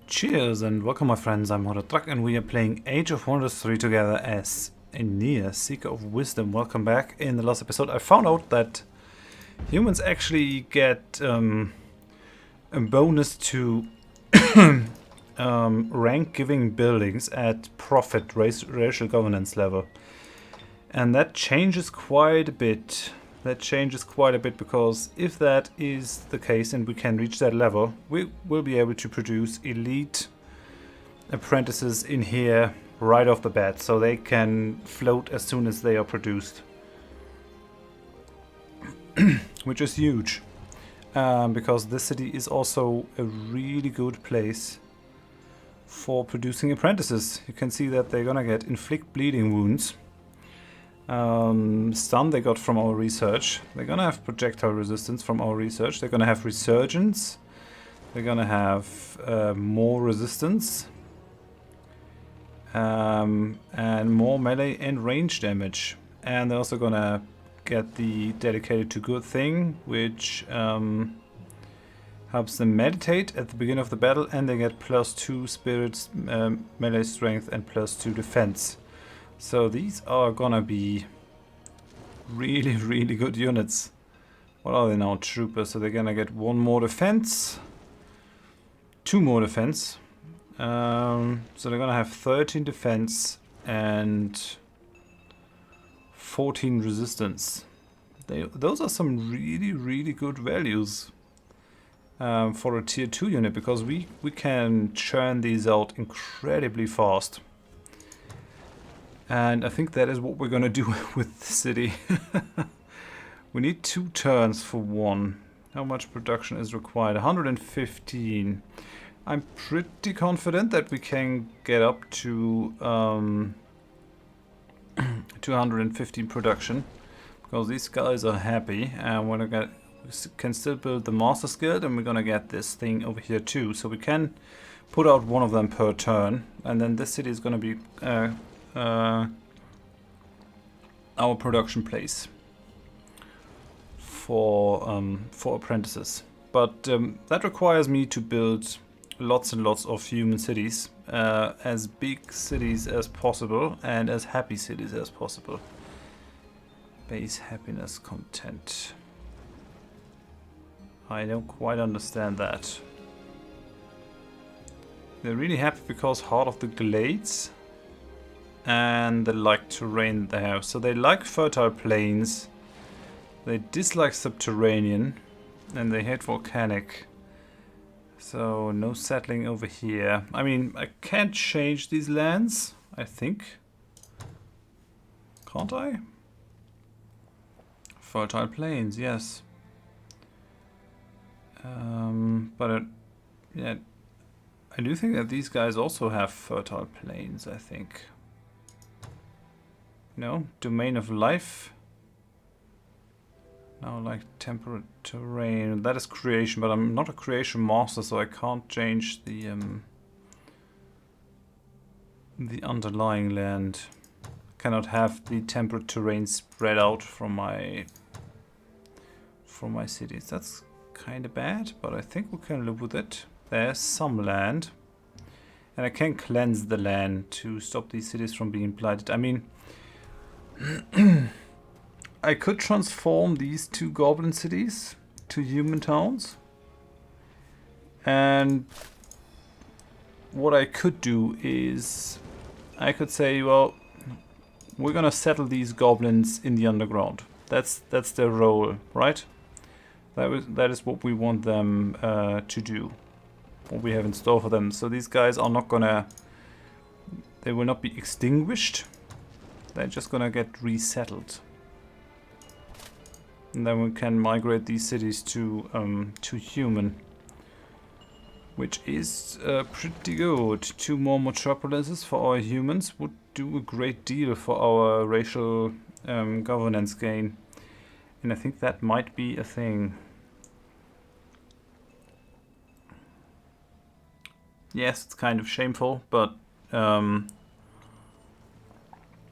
Cheers and welcome my friends, I'm Horath and we are playing Age of Wonders 3 together as Aeneas, Seeker of Wisdom. Welcome back. In the last episode I found out that humans actually get a bonus to rank giving buildings at profit racial governance level. And that changes quite a bit. Because if that is the case and we can reach that level, we will be able to produce elite apprentices in here right off the bat, so they can float as soon as they are produced. Which is huge, because this city is also a really good place for producing apprentices. You can see that they're gonna get inflict bleeding wounds. Stun they got from our research. They're gonna have projectile resistance from our research. They're gonna have resurgence. They're gonna have more resistance. And more melee and range damage. And they're also gonna get the dedicated to good thing, which helps them meditate at the beginning of the battle, and they get +2 spirits, melee strength, and +2 defense. So these are gonna be really good units. What are they now? Troopers. So they're gonna get 1 more defense, 2 more defense. So they're gonna have 13 defense and 14 resistance. Those are some really good values for a tier 2 unit, because we can churn these out incredibly fast. And I think that is what we're gonna do with the city. We need 2 turns for 1. How much production is required? 115. I'm pretty confident that we can get up to 215 production, because these guys are happy, and we can still build the Master's Guild, and we're gonna get this thing over here too. So we can put out 1 of them per turn, and then this city is gonna be our production place for apprentices. But that requires me to build lots and lots of human cities, as big cities as possible and as happy cities as possible. Base happiness content. I don't quite understand that. They're really happy because Heart of the Glades, and they like terrain there. So they like fertile plains, they dislike subterranean, and they hate volcanic. So no settling over here. I mean, I can't change these lands, I think. Can't I? Fertile plains, yes. Yeah, I do think that these guys also have fertile plains, I think. No, domain of life. Now, like temperate terrain, that is creation, but I'm not a creation master, so I can't change the underlying land. Cannot have the temperate terrain spread out from my cities. That's kind of bad, but I think we can live with it. There's some land, and I can cleanse the land to stop these cities from being blighted. I mean, I could transform these 2 goblin cities to human towns, and what I could do is I could say, well, we're gonna settle these goblins in the underground. That's their role, right? That is what we want them to do, what we have in store for them. So these guys are not gonna, they will not be extinguished. They're just gonna get resettled, and then we can migrate these cities to human, which is pretty good. 2 more metropolises for our humans would do a great deal for our racial governance gain, and I think that might be a thing. Yes, it's kind of shameful, but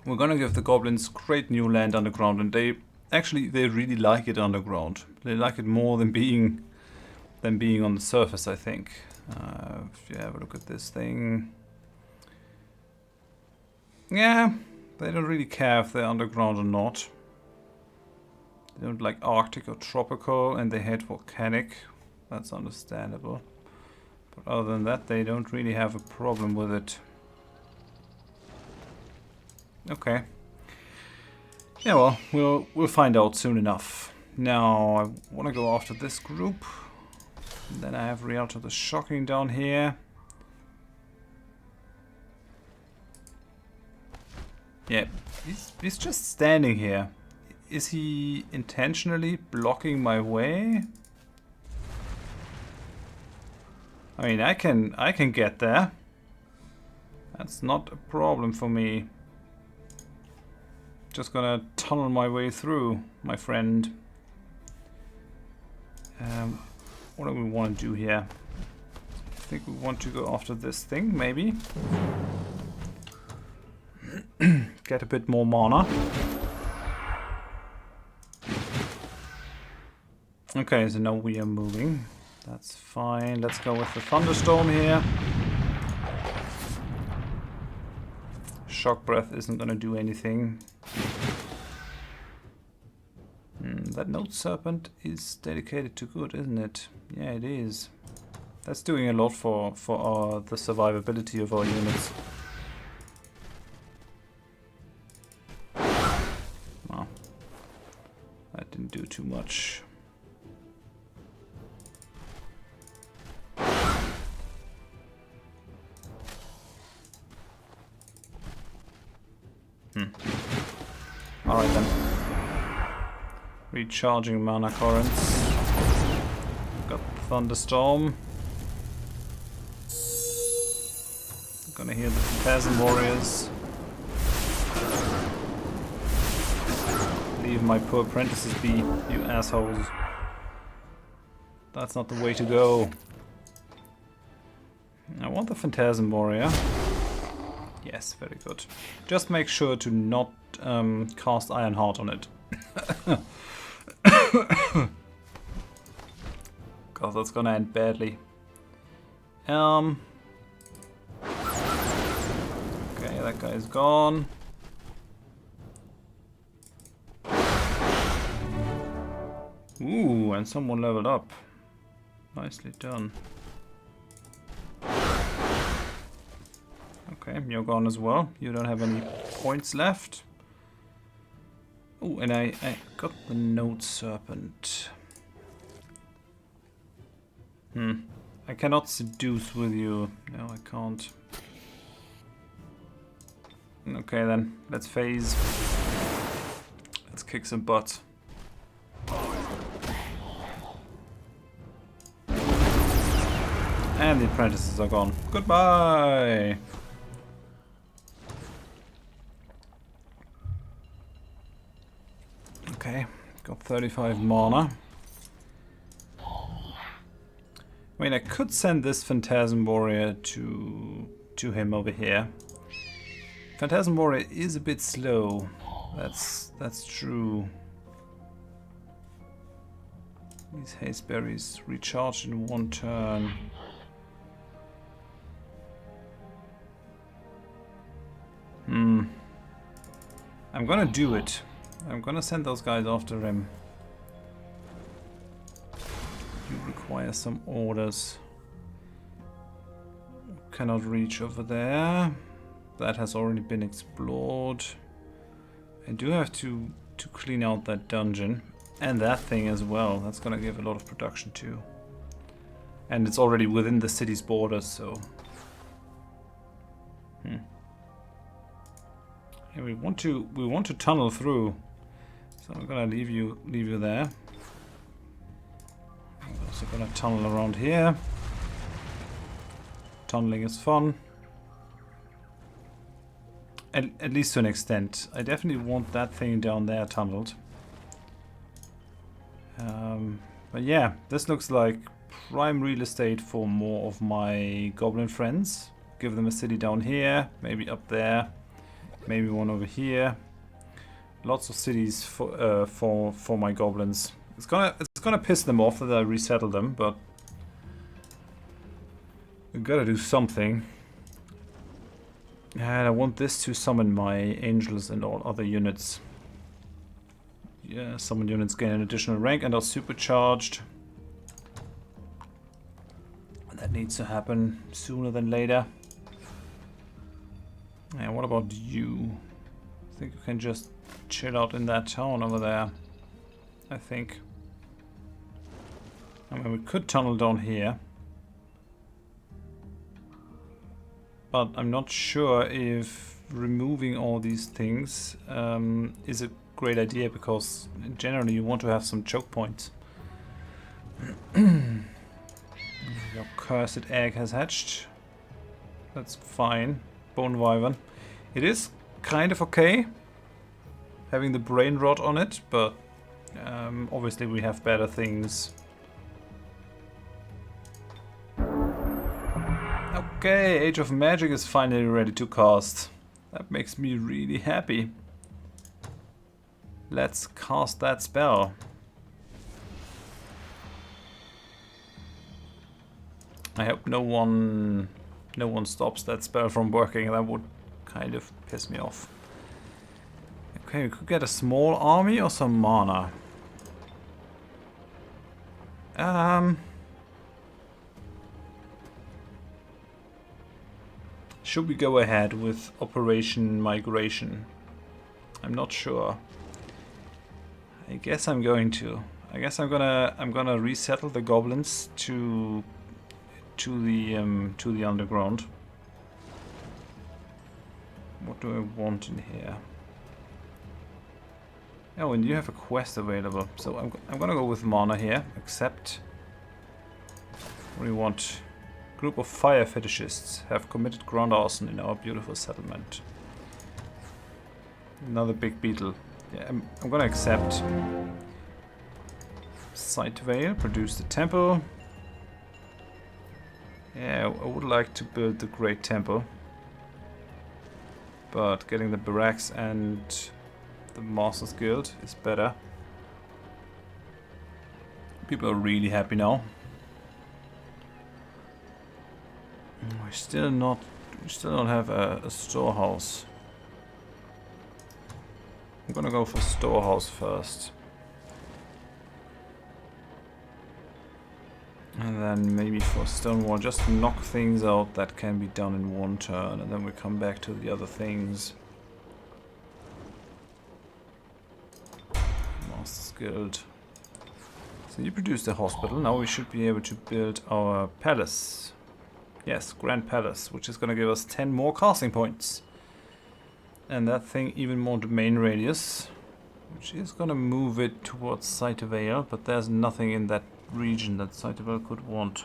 we're gonna give the goblins great new land underground, and they really like it underground. They like it more than being on the surface, I think. If you have a look at this thing, yeah, they don't really care if they're underground or not. They don't like Arctic or tropical, and they hate volcanic. That's understandable. But other than that, they don't really have a problem with it. Okay. Yeah, well, we'll find out soon enough. Now, I want to go after this group. And then I have Rialto the Shocking down here. Yeah, he's just standing here. Is he intentionally blocking my way? I mean, I can get there. That's not a problem for me. Just gonna tunnel my way through, my friend. What do we want to do here? I think we want to go after this thing, maybe. Get a bit more mana. Okay, so now we are moving. That's fine. Let's go with the thunderstorm here. Shock breath isn't gonna do anything. That Note Serpent is dedicated to good, isn't it? Yeah, it is. That's doing a lot for the survivability of our units. Well, that didn't do too much. Alright then. Recharging mana currents. Got Thunderstorm. Gonna hear the Phantasm Warriors. Leave my poor apprentices be, you assholes. That's not the way to go. I want the Phantasm Warrior. Yes, very good. Just make sure to not cast Iron Heart on it. Because that's gonna end badly. Okay, that guy's gone. Ooh, and someone leveled up. Nicely done. Okay, you're gone as well. You don't have any points left. Oh, and I got the Note Serpent. I cannot seduce with you. No, I can't. Okay then, let's phase. Let's kick some butt. And the apprentices are gone. Goodbye! Okay, got 35 mana. I mean, I could send this Phantasm Warrior to him over here. Phantasm Warrior is a bit slow. That's true. These haste berries recharge in one turn. I'm gonna do it. I'm gonna send those guys after him. You require some orders. Cannot reach over there. That has already been explored. I do have to clean out that dungeon. And that thing as well. That's gonna give a lot of production too. And it's already within the city's borders, so... Yeah, we want to tunnel through. So I'm gonna leave you there. I'm also gonna tunnel around here. Tunneling is fun. At least to an extent. I definitely want that thing down there tunneled. But yeah, this looks like prime real estate for more of my goblin friends. Give them a city down here, maybe up there, maybe one over here. Lots of cities for my goblins. It's gonna piss them off that I resettle them, but We gotta do something. And I want this to summon my angels and all other units. Yeah, summon units gain an additional rank and are supercharged. That needs to happen sooner than later. And what about you? I think you can just chill out in that town over there. I think. I mean, we could tunnel down here. But I'm not sure if removing all these things is a great idea, because generally you want to have some choke points. Your cursed egg has hatched. That's fine. Bone wyvern. It is kind of okay having the brain rot on it, but obviously we have better things. Okay, Age of Magic is finally ready to cast. That makes me really happy. Let's cast that spell. I hope no one stops that spell from working. That would kind of piss me off. Okay, we could get a small army or some mana. Should we go ahead with Operation Migration? I'm not sure. I guess I'm going to. I guess I'm gonna resettle the goblins to the underground. What do I want in here? Oh, and you have a quest available, so I'm gonna go with mana here. Accept. What do you want? Group of fire fetishists have committed ground arson in our beautiful settlement. Another big beetle. Yeah, I'm gonna accept. Sight Veil, produce the temple. Yeah, I would like to build the Great Temple. But getting the barracks and the Masters Guild is better. People are really happy now. We still don't have a storehouse. I'm gonna go for storehouse first. And then maybe for Stonewall, just knock things out that can be done in one turn, and then we come back to the other things. Master's Guild. So you produced a hospital, now we should be able to build our palace. Yes, Grand Palace, which is going to give us 10 more casting points. And that thing even more domain radius, which is going to move it towards Sight Veil, but there's nothing in that region that Sight Veil could want.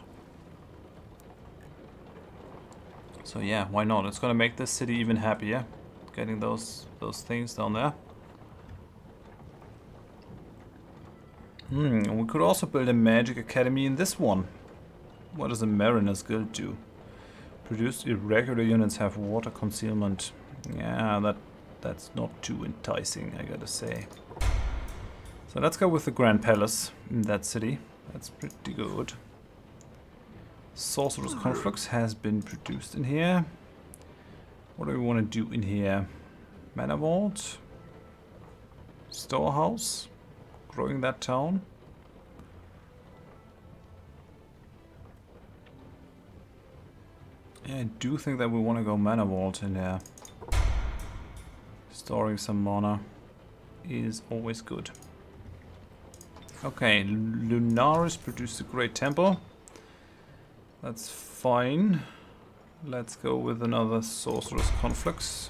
So yeah, why not? It's going to make this city even happier, getting those things down there. We could also build a magic academy in this one. What does a Mariner's Guild do? Produced irregular units have water concealment. Yeah, that's not too enticing, I gotta say. So let's go with the Grand Palace in that city. That's pretty good. Sorcerer's Conflux has been produced in here. What do we want to do in here? Manor Vault? Storehouse? Growing that town? Yeah, I do think that we want to go Manor Vault in there. Storing some mana is always good. Okay, Lunaris produced a Great Temple. That's fine. Let's go with another Sorcerer's Conflux.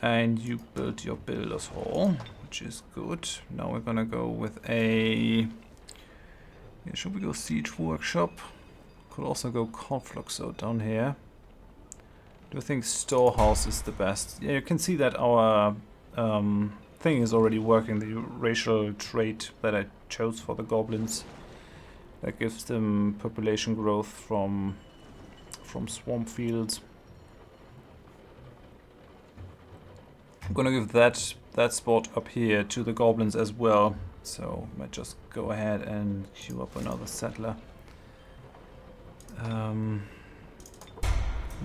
And you build your Builder's Hall, which is good. Now we're gonna go with a... Yeah, should we go Siege Workshop? Could also go Confluxo down here. Do I think Storehouse is the best? Yeah, you can see that our thing is already working. The racial trait that I chose for the goblins. That gives them population growth from swamp fields. I'm gonna give that spot up here to the goblins as well. So I might just go ahead and queue up another settler.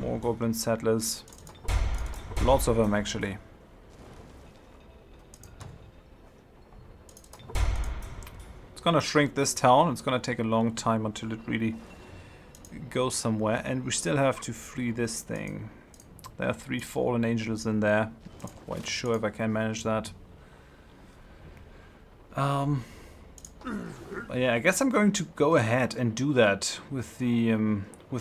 More goblin settlers. Lots of them, actually. It's gonna shrink this town. It's gonna take a long time until it really goes somewhere. And we still have to free this thing. There are 3 fallen angels in there. Not quite sure if I can manage that. Yeah, I guess I'm going to go ahead and do that with the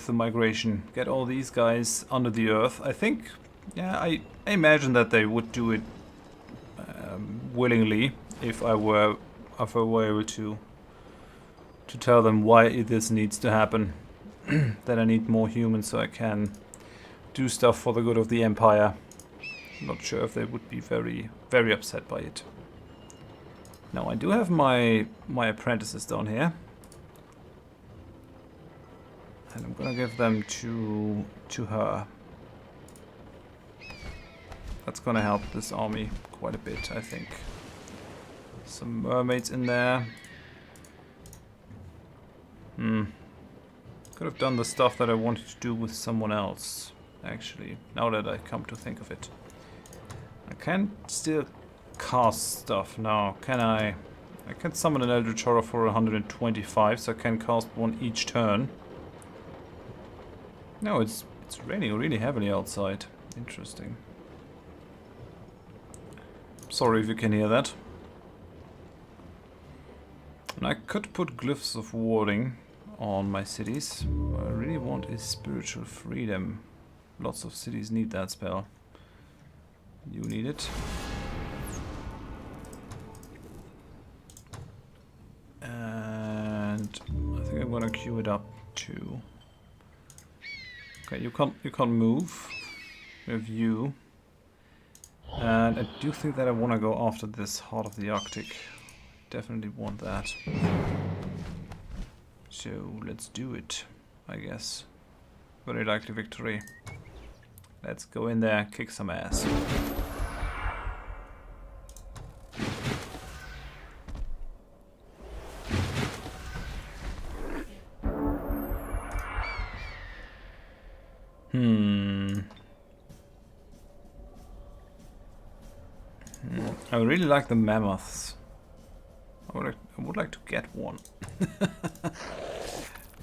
migration. Get all these guys under the earth. I think, yeah, I imagine that they would do it willingly if I were able to tell them why this needs to happen. That I need more humans so I can do stuff for the good of the Empire. Not sure if they would be very, very upset by it. Now I do have my apprentices down here. And I'm gonna give them to her. That's gonna help this army quite a bit, I think. Some mermaids in there. Could have done the stuff that I wanted to do with someone else, actually, now that I come to think of it. I can still cast stuff now, can I? I can summon an Eldritch Horror for 125, so I can cast one each turn. No, it's raining really heavily outside. Interesting. Sorry if you can hear that. And I could put glyphs of warding on my cities. What I really want is spiritual freedom. Lots of cities need that spell. You need it. And I think I'm gonna queue it up too. Okay, you can't move. We have you. And I do think that I wanna go after this Heart of the Arctic. Definitely want that. So let's do it, I guess. Very likely victory. Let's go in there, kick some ass. I really like the mammoths. I would like to get one.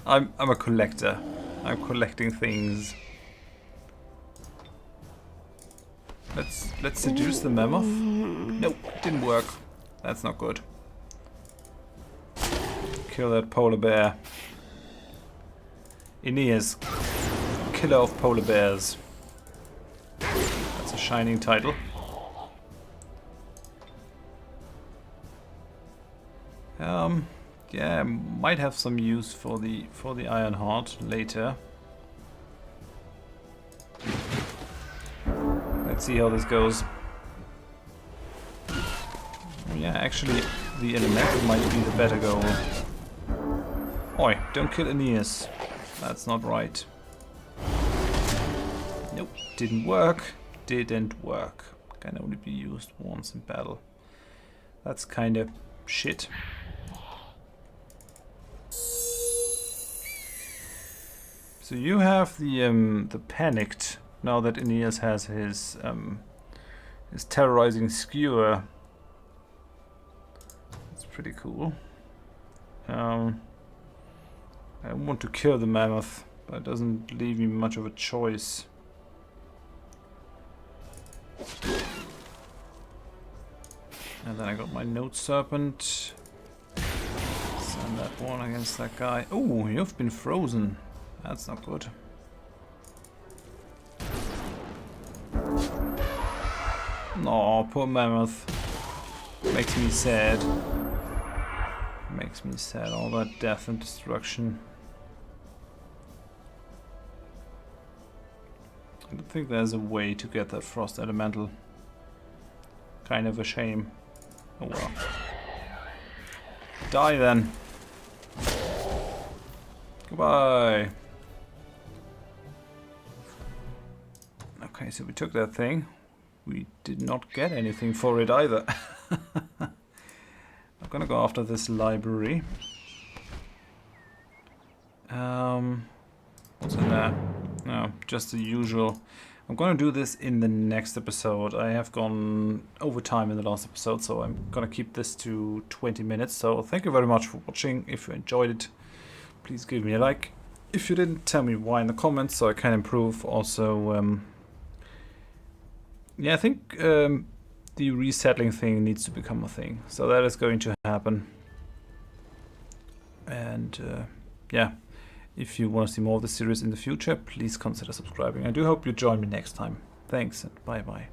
I'm a collector. I'm collecting things. Let's seduce the mammoth. Nope, didn't work. That's not good. Kill that polar bear. Aeneas, killer of polar bears. That's a shining title. Yeah, might have some use for the Iron Heart later. Let's see how this goes. Yeah, actually, the elemental might be the better goal. Oi, don't kill Aeneas. That's not right. Nope, didn't work. Didn't work. Can only be used once in battle. That's kind of shit. So you have the panicked now that Aeneas has his terrorizing skewer. That's pretty cool. I want to kill the mammoth, but it doesn't leave me much of a choice. And then I got my Note Serpent. Send that one against that guy. Oh, you've been frozen. That's not good. No, poor mammoth. Makes me sad. Makes me sad, all that death and destruction. I don't think there's a way to get that frost elemental. Kind of a shame. Oh well. Die then. Goodbye. Okay, so we took that thing. We did not get anything for it either. I'm gonna go after this library. What's in there? No, just the usual. I'm gonna do this in the next episode. I have gone over time in the last episode, so I'm gonna keep this to 20 minutes. So thank you very much for watching. If you enjoyed it, please give me a like. If you didn't, tell me why in the comments so I can improve. Also, yeah, I think the resettling thing needs to become a thing. So that is going to happen. And yeah, if you want to see more of the series in the future, please consider subscribing. I do hope you join me next time. Thanks and bye bye.